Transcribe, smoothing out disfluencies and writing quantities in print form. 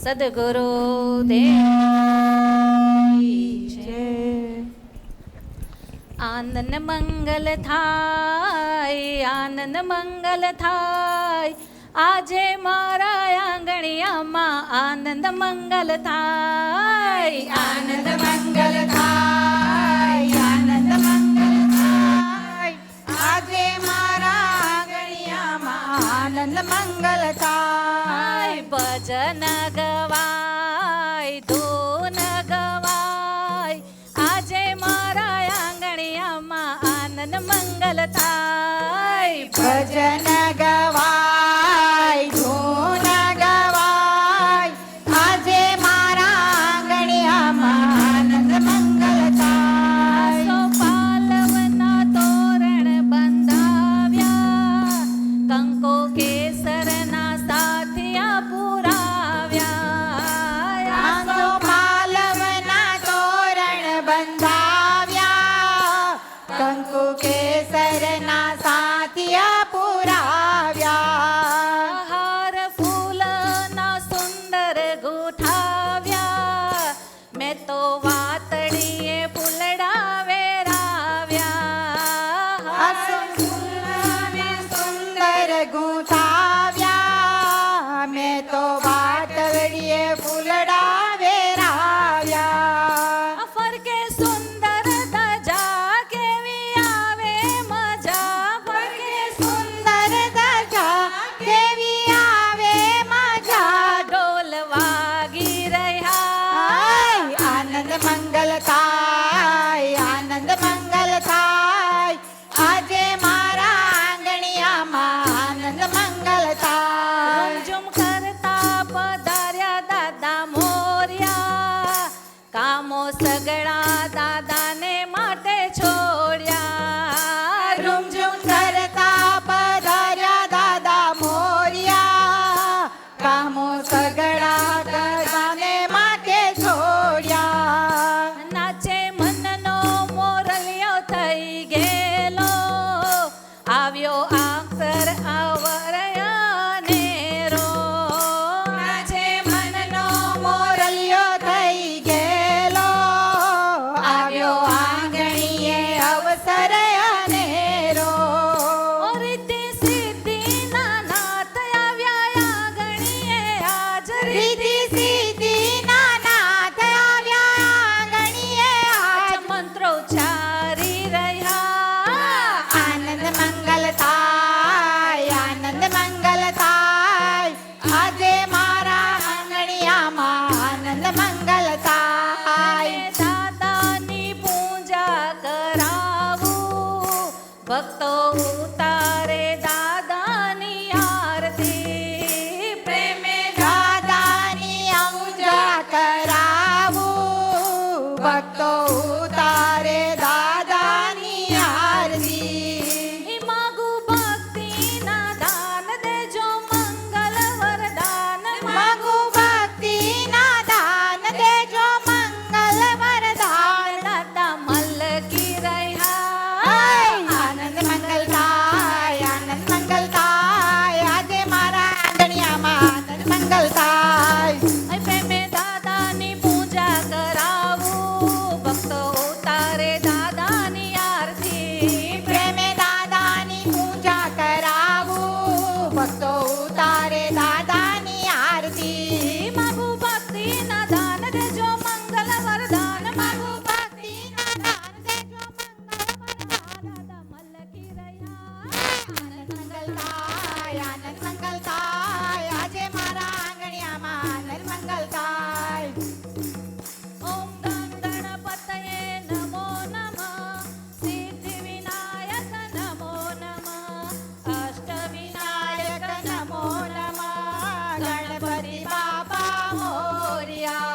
સદગુરુ દેવ આનંદ મંગલ થાય, આનંદ મંગલ થાય, આજે મારા આંગણિયામાં આનંદ મંગલ થાય, આનંદ મંગલ થાય, આનંદ મંગલ થાય, આજે મારા આંગણિયામાં આનંદ મંગલ થાય. ભજન ગવાય, ધૂન ગવાય, આજે મારા આંગણિયામાં આનંદ મંગલ થાય. ભજન ગવાય, ધૂન ગવાય, આજે મારા આંગણિયામાં આનંદ મંગલ થાય. સો પાલવના તોરણ બંધાવ્યા, કંકો કેસરના સાથિયા પુરાવ્યા. આસો પાલવના તોરણ બંધાવ્યા, કંકુ કેસરના સાથિયા પુરાવ્યા. હાર ફૂલના સુંદર ગોઠાવ્યા, મેં તો વાતડીએ ફૂલડા વેરાવ્યા. આસો ફૂલને સુંદર ગૂંથાવ્યા, મેં તો વાટવડીએ ફૂલડા વેરાવ્યા. ફરકે સુંદર ધજા કેવી આવે મજા, ફરકે સુંદર ધજા કેવી આવે મજા. ઢોલ વાગી રહ્યા, આનંદ મંગલ થાય, આનંદ મંગલ થાય, આજે મારા આંગણિયામાં આનંદ મંગલ થાય. રૂમઝૂમ કરતા પધાર્યા દાદા મોર્યા, કામો સગડા દાદાને માટે છોડ્યા. રૂમઝૂમ કરતા પધાર્યા દાદા મોર્યા, કામો સગડા દાદાને માટે છોડ્યા. નાચે મનનો મોરલિયો થઈ ગયેલો, આવ્યો અક્ષર અવરયાનેરો. નાચે મનનો મોરલિયો થઈ ગયેલો, આવ્યો આંગણીએ અવસર અનેરો. ઓ રીતિ સિદ્ધિના નાથ આવ્યા આંગણીએ આજ, રીતિ સિદ્ધિના નાથ આવ્યા આંગણીએ આજ. મંત્રોચ્ચારી રહ્યા, આનંદ મંગલ થાય, આનંદ મંગલ થાય, આજે મારા આંગણિયામાં આનંદ મંગલ થાય. દાદાની પૂજા કરાવું, ભક્તો ઉતારે દાદાની આરતી. પ્રેમે દાદાની પૂજા કરાવું, ભક્તો ઉતારે દાદાની આરતી. માગુ ભક્તિના દાન દેજો મંગલ વરદાન, માગુ ભક્તિના દાન દેજો મંગલ વરદાન. દાદા મલકી રહ્યા, આનંદ મંગલ થાય, આનંદ મંગલ થાય, આજે મારા આંગણિયામાં આનંદ મંગલ થાય. પ્રેમે દાદાની પૂજા કરાવું, ભક્તો ઉતારે દાદાની આરતી. પ્રેમે દાદાની પૂજા કરાવું, ભક્તો ઉતારે દાદાની આરતી. માગુ ભક્તિના દાન દેજો મંગલ વરદાન, માગુ ભક્તિના દાન દેજો મંગલ વરદાન. દાદા મલકી રહ્યા, આનંદ મંગલ થાય, આનંદ મંગલ થાય, આજે મારા આંગણિયામાં આનંદ મંગલ થાય. ઓમ ગણ ગણપતયે નમો નમઃ, સિદ્ધિ વિનાયક નમો નમઃ, અષ્ટ વિનાયક નાયક નમો નમઃ, ગણપતિ બાપા મોર્યા.